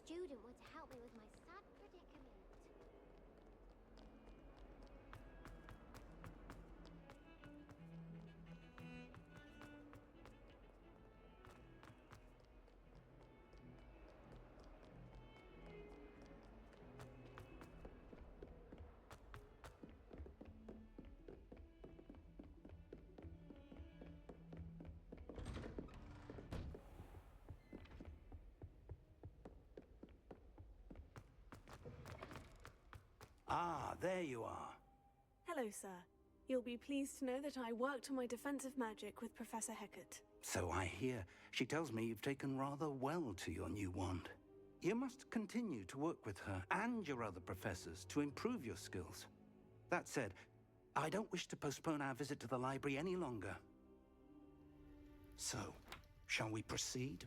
student were to help me with my sad predicament. Ah, there you are. Hello, sir. You'll be pleased to know that I worked on my defensive magic with Professor Hecat. So I hear. She tells me you've taken rather well to your new wand. You must continue to work with her and your other professors to improve your skills. That said, I don't wish to postpone our visit to the library any longer. So, shall we proceed?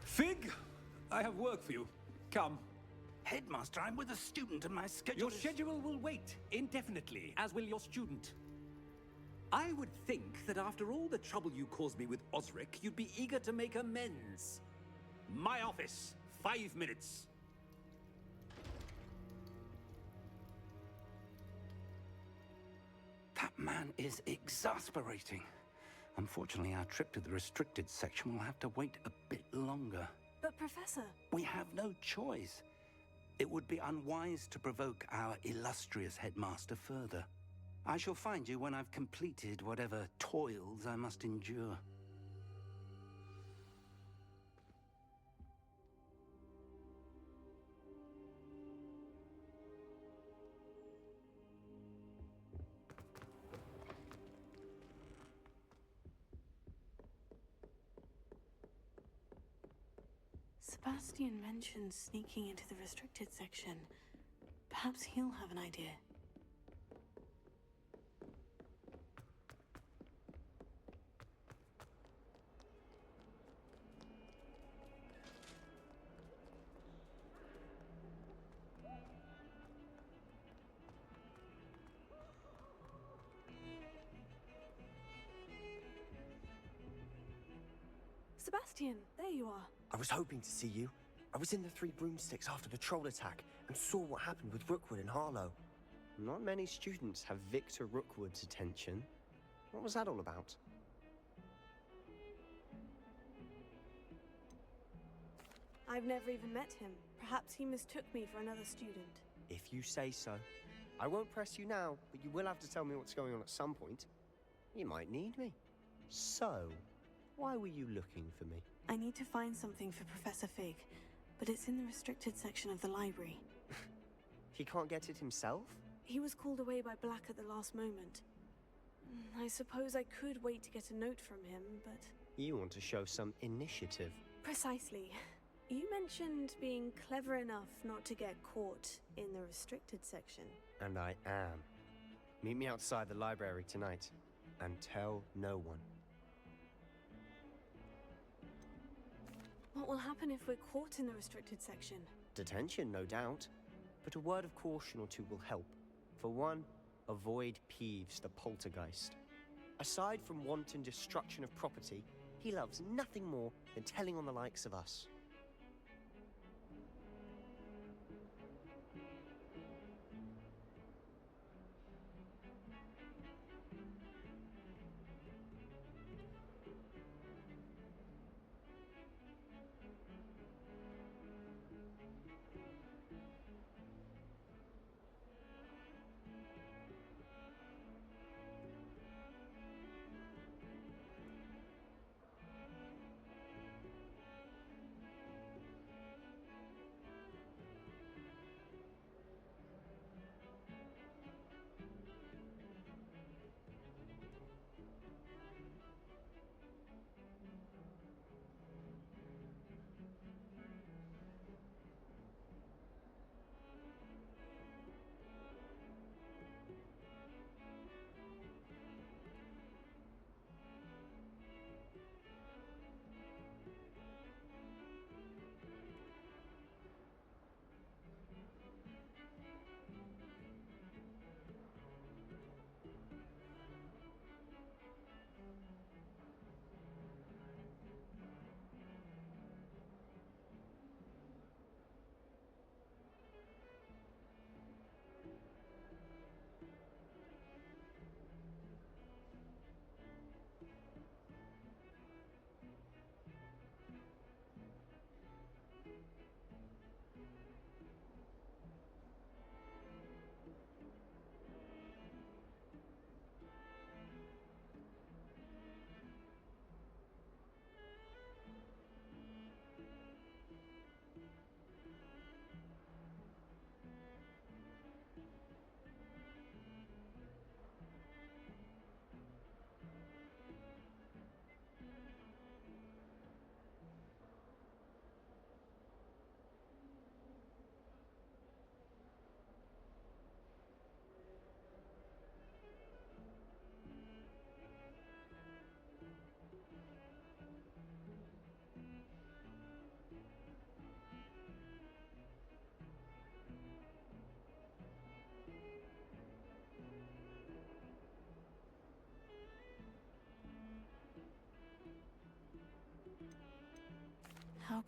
Fig! I have work for you. Come. Headmaster, I'm with a student and my schedule Your schedule will wait indefinitely, as will your student. I would think that after all the trouble you caused me with Osric, you'd be eager to make amends. My office, 5 minutes. That man is exasperating. Unfortunately, our trip to the restricted section will have to wait a bit longer. But, Professor... We have no choice. It would be unwise to provoke our illustrious headmaster further. I shall find you when I've completed whatever toils I must endure. Sebastian mentioned sneaking into the restricted section. Perhaps he'll have an idea. Sebastian, there you are. I was hoping to see you. I was in the Three Broomsticks after the troll attack and saw what happened with Rookwood and Harlow. Not many students have Victor Rookwood's attention. What was that all about? I've never even met him. Perhaps he mistook me for another student. If you say so. I won't press you now, but you will have to tell me what's going on at some point. You might need me. So, why were you looking for me? I need to find something for Professor Fig, but it's in the restricted section of the library. He can't get it himself? He was called away by Black at the last moment. I suppose I could wait to get a note from him, but... You want to show some initiative. Precisely. You mentioned being clever enough not to get caught in the restricted section. And I am. Meet me outside the library tonight, and tell no one. What will happen if we're caught in the restricted section? Detention, no doubt. But a word of caution or two will help. For one, avoid Peeves the poltergeist. Aside from wanton destruction of property, he loves nothing more than telling on the likes of us.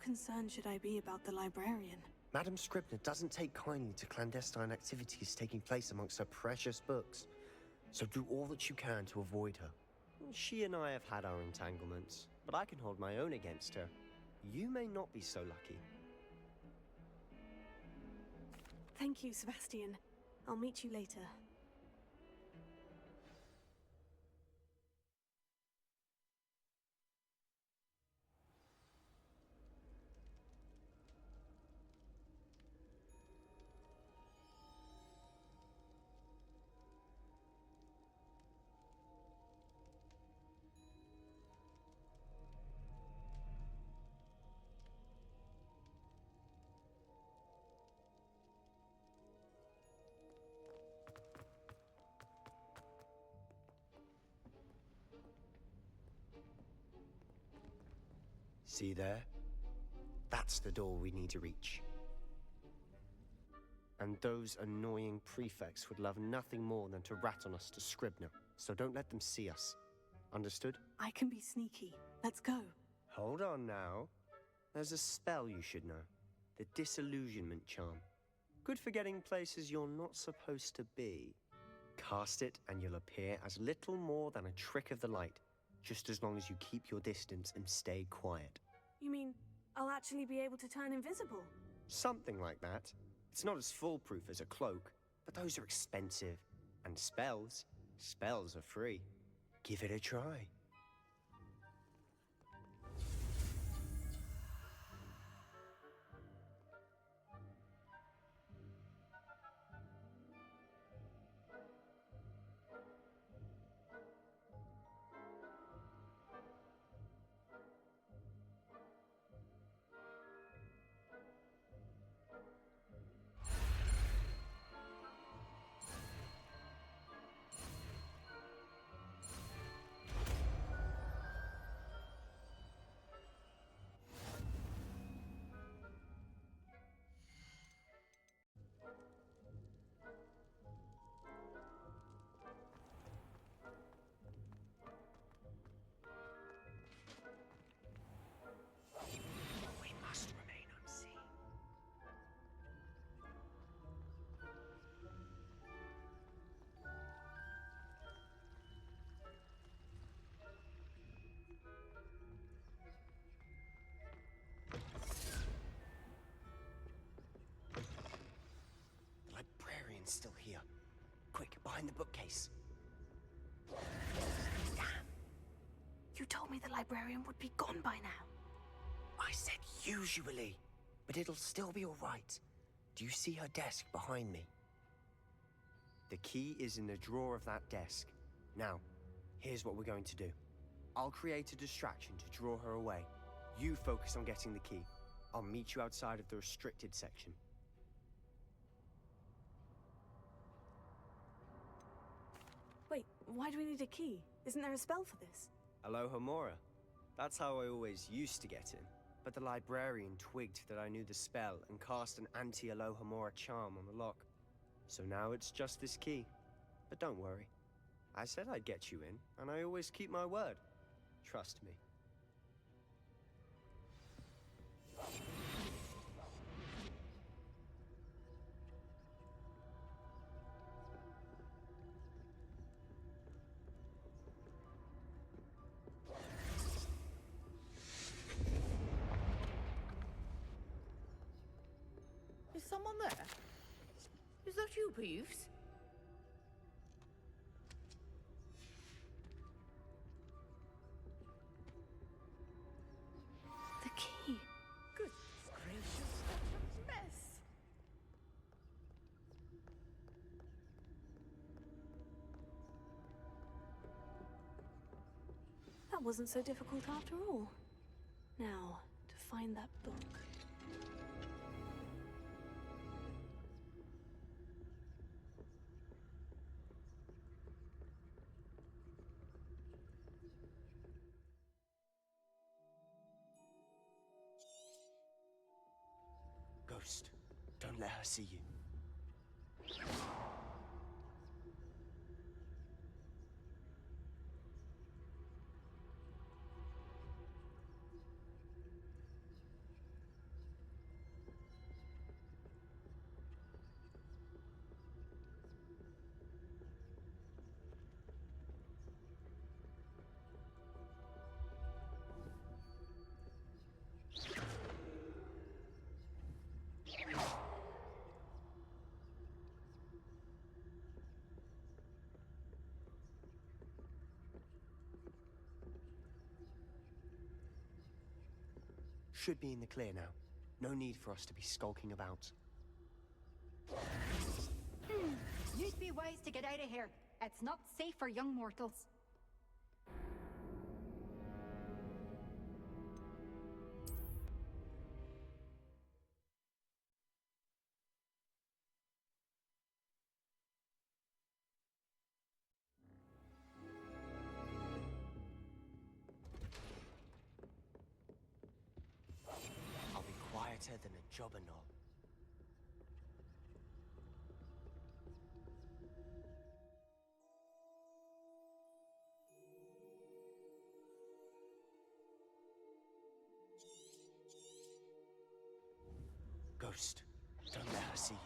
concerned should I be about the librarian? Madam Scribner doesn't take kindly to clandestine activities taking place amongst her precious books, so do all that you can to avoid her. She and I have had our entanglements, but I can hold my own against her. You may not be so lucky. Thank you, Sebastian. I'll meet you later. See there? That's the door we need to reach. And those annoying prefects would love nothing more than to rat on us to Scribner, so don't let them see us. Understood? I can be sneaky. Let's go. Hold on now. There's a spell you should know. The Disillusionment Charm. Good for getting places you're not supposed to be. Cast it and you'll appear as little more than a trick of the light, just as long as you keep your distance and stay quiet. You mean I'll actually be able to turn invisible? Something like that. It's not as foolproof as a cloak, but those are expensive. And spells are free. Give it a try. We must remain unseen. The librarian's still here. Quick, behind the bookcase. Damn. You told me the librarian would be gone by now. I said usually, but it'll still be all right. Do you see her desk behind me? The key is in the drawer of that desk. Now, here's what we're going to do. I'll create a distraction to draw her away. You focus on getting the key. I'll meet you outside of the restricted section. Wait, why do we need a key? Isn't there a spell for this? Alohomora. That's how I always used to get in. But the librarian twigged that I knew the spell and cast an anti-Alohomora charm on the lock. So now it's just this key. But don't worry. I said I'd get you in, and I always keep my word. Trust me. Is someone there? Is that you, Peeves? The key. Good gracious, what a mess! That wasn't so difficult after all. Now, to find that book. Ghost, don't let her see you. Should be in the clear now. No need for us to be skulking about. You'd be wise to get out of here. It's not safe for young mortals. I'll be quieter than a jobberknoll. Ghost, don't let her see you.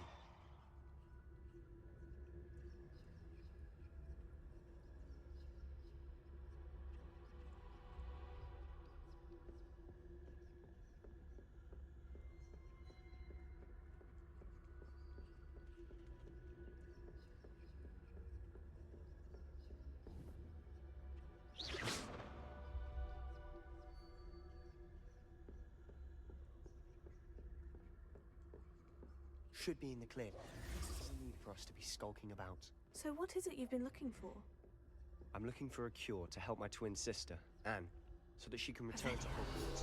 Should be in the clear. No need for us to be skulking about. So what is it you've been looking for? I'm looking for a cure to help my twin sister, Anne, so that she can return to Hogwarts.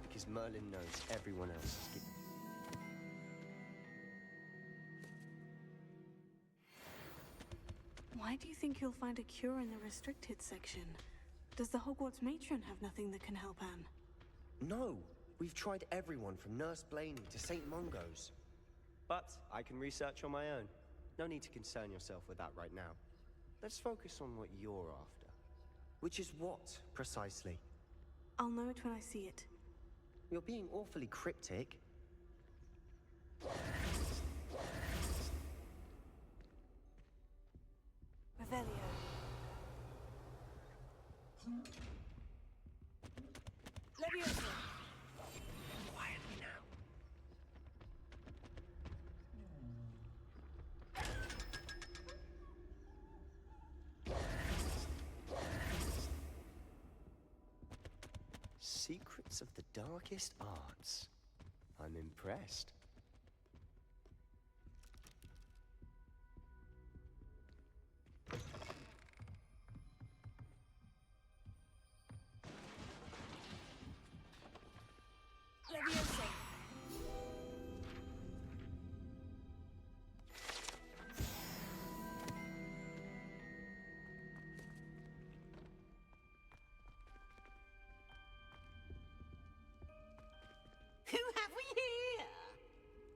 Because Merlin knows everyone else is getting... Why do you think you'll find a cure in the restricted section? Does the Hogwarts matron have nothing that can help Anne? No! We've tried everyone from Nurse Blaney to St. Mungo's. But I can research on my own. No need to concern yourself with that right now. Let's focus on what you're after. Which is what, precisely? I'll know it when I see it. You're being awfully cryptic. Revelio. Leviosa. Quietly now. Secrets of the darkest arts. I'm impressed. Leviosa. Who have we here?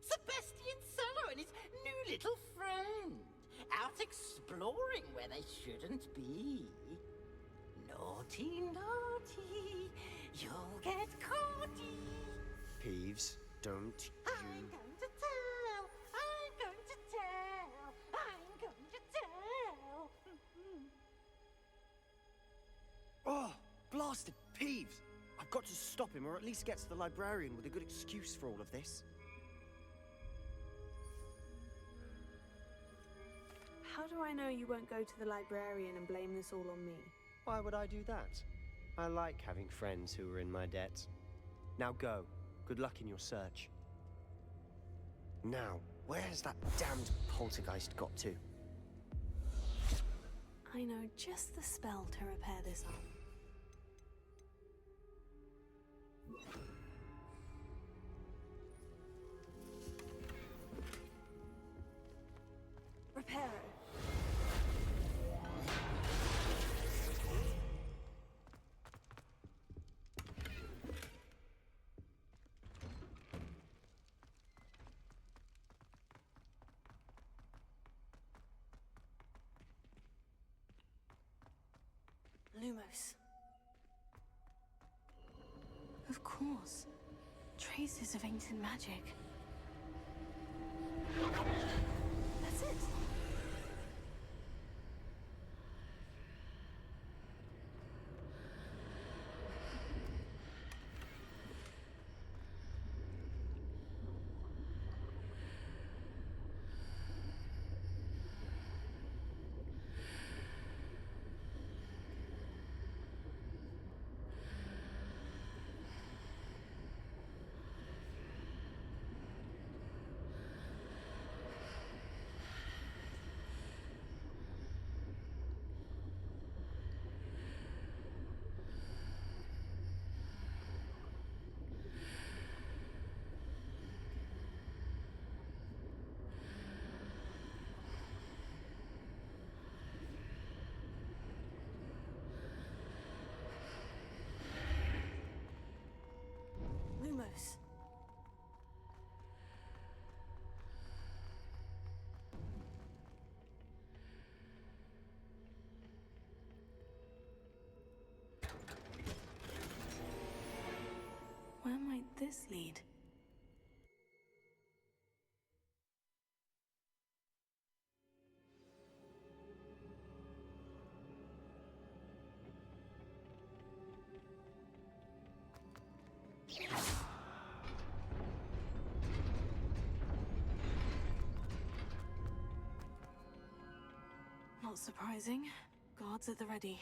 Sebastian Sallow and his new little friend. Out exploring where they shouldn't be. Naughty, naughty. You'll get caughty. Peeves, don't I'm you... going to tell. I'm going to tell. I'm going to tell. Oh, blasted Peeves! I've got to stop him, or at least get to the librarian with a good excuse for all of this. How do I know you won't go to the librarian and blame this all on me? Why would I do that? I like having friends who are in my debt. Now go. Good luck in your search. Now, where has that damned poltergeist got to? I know just the spell to repair this up. Reparo. Lumos. Of course. Traces of ancient magic. That's it. this lead? Not surprising. Guards at the ready.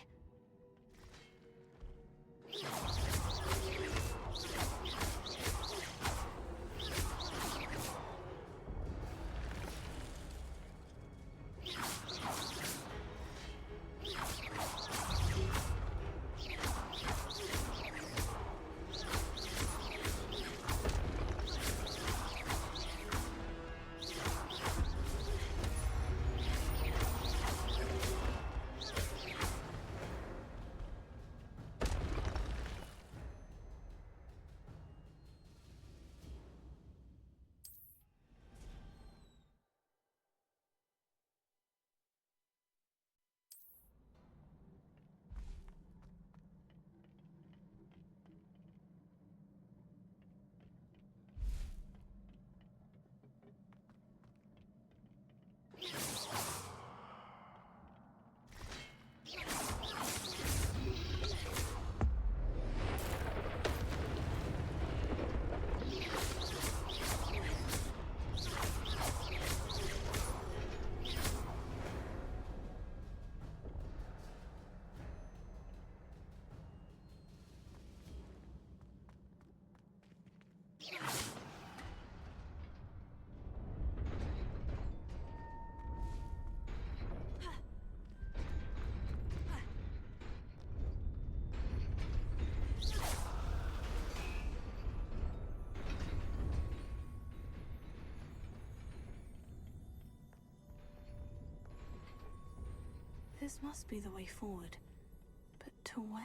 This must be the way forward. But to where?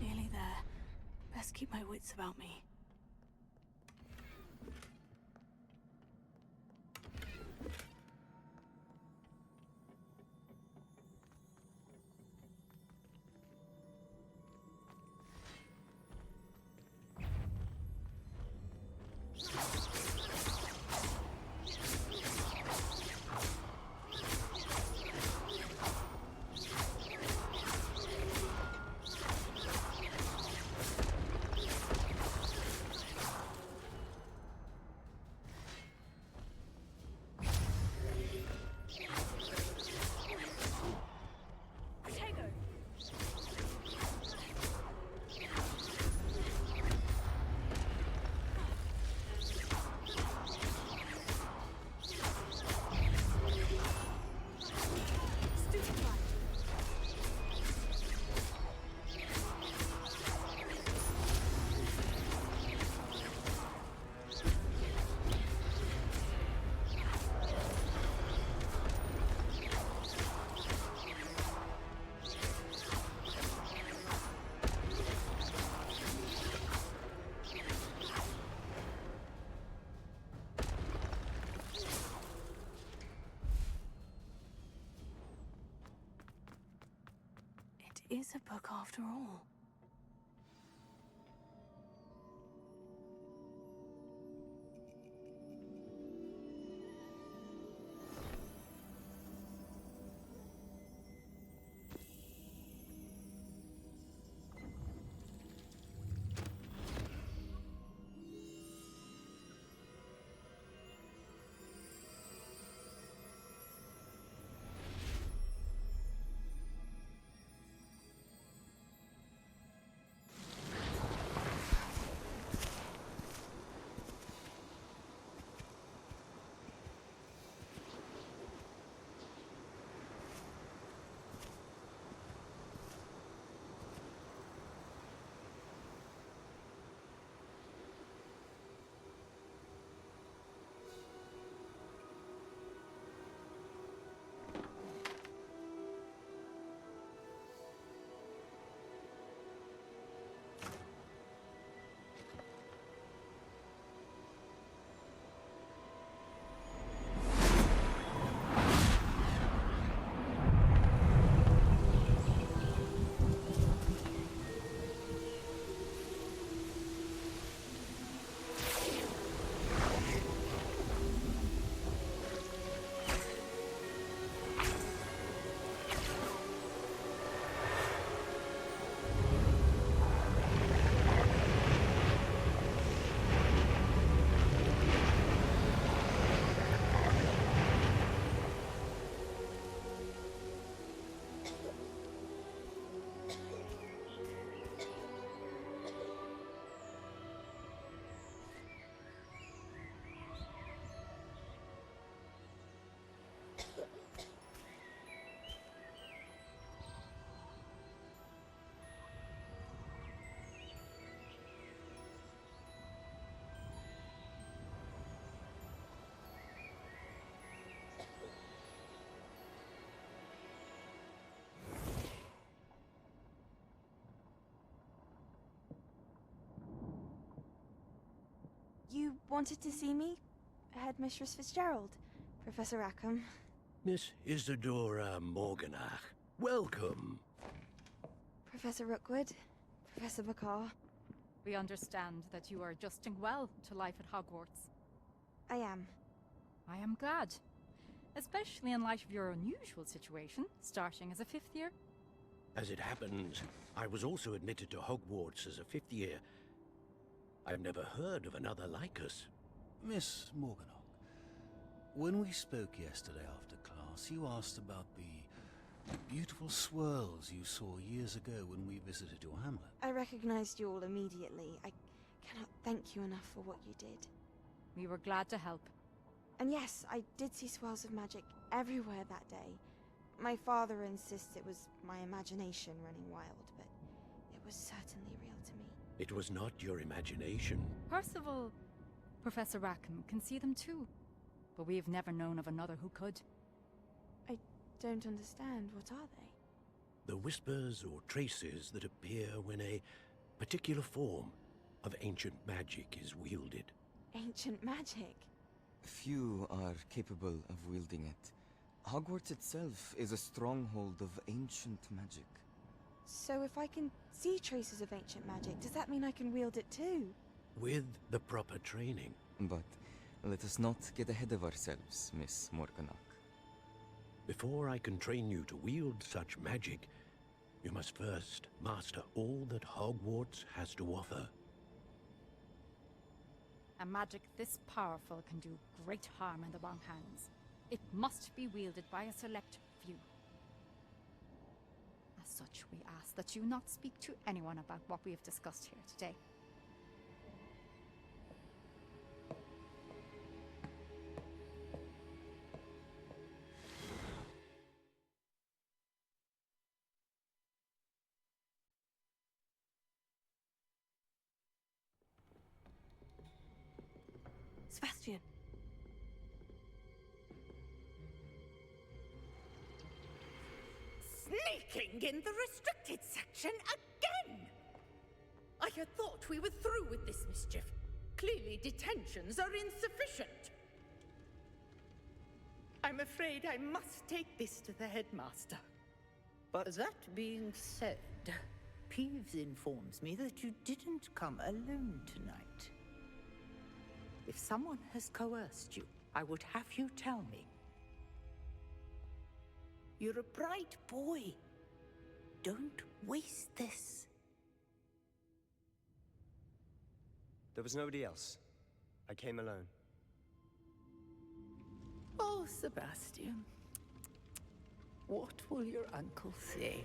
Nearly there. Best keep my wits about me. It is a book after all. You wanted to see me? Headmistress Fitzgerald, Professor Rackham. Miss Isadora Morganach, welcome. Professor Rookwood, Professor Bakar. We understand that you are adjusting well to life at Hogwarts. I am. I am glad. Especially in light of your unusual situation, starting as a 5th year. As it happens, I was also admitted to Hogwarts as a 5th year. I've never heard of another like us. Miss Morganach, when we spoke yesterday after class, you asked about the beautiful swirls you saw years ago when we visited your hamlet. I recognized you all immediately. I cannot thank you enough for what you did. We were glad to help. And yes, I did see swirls of magic everywhere that day. My father insists it was my imagination running wild, but it was certainly real to me. It was not your imagination. Percival, Professor Rackham can see them too. But we've never known of another who could. I don't understand. What are they? The whispers or traces that appear when a particular form of ancient magic is wielded. Ancient magic? Few are capable of wielding it. Hogwarts itself is a stronghold of ancient magic. So if I can see traces of ancient magic, does that mean I can wield it too? With the proper training. But let us not get ahead of ourselves, Miss Morganach. Before I can train you to wield such magic, you must first master all that Hogwarts has to offer. A magic this powerful can do great harm in the wrong hands. It must be wielded by a select few. As such, we ask that you not speak to anyone about what we have discussed here today. Sebastian. Sneaking in the restricted section again! I had thought we were through with this mischief. Clearly detentions are insufficient. I'm afraid I must take this to the headmaster. But that being said, Peeves informs me that you didn't come alone tonight. If someone has coerced you, I would have you tell me. You're a bright boy. Don't waste this. There was nobody else. I came alone. Oh, Sebastian. What will your uncle say?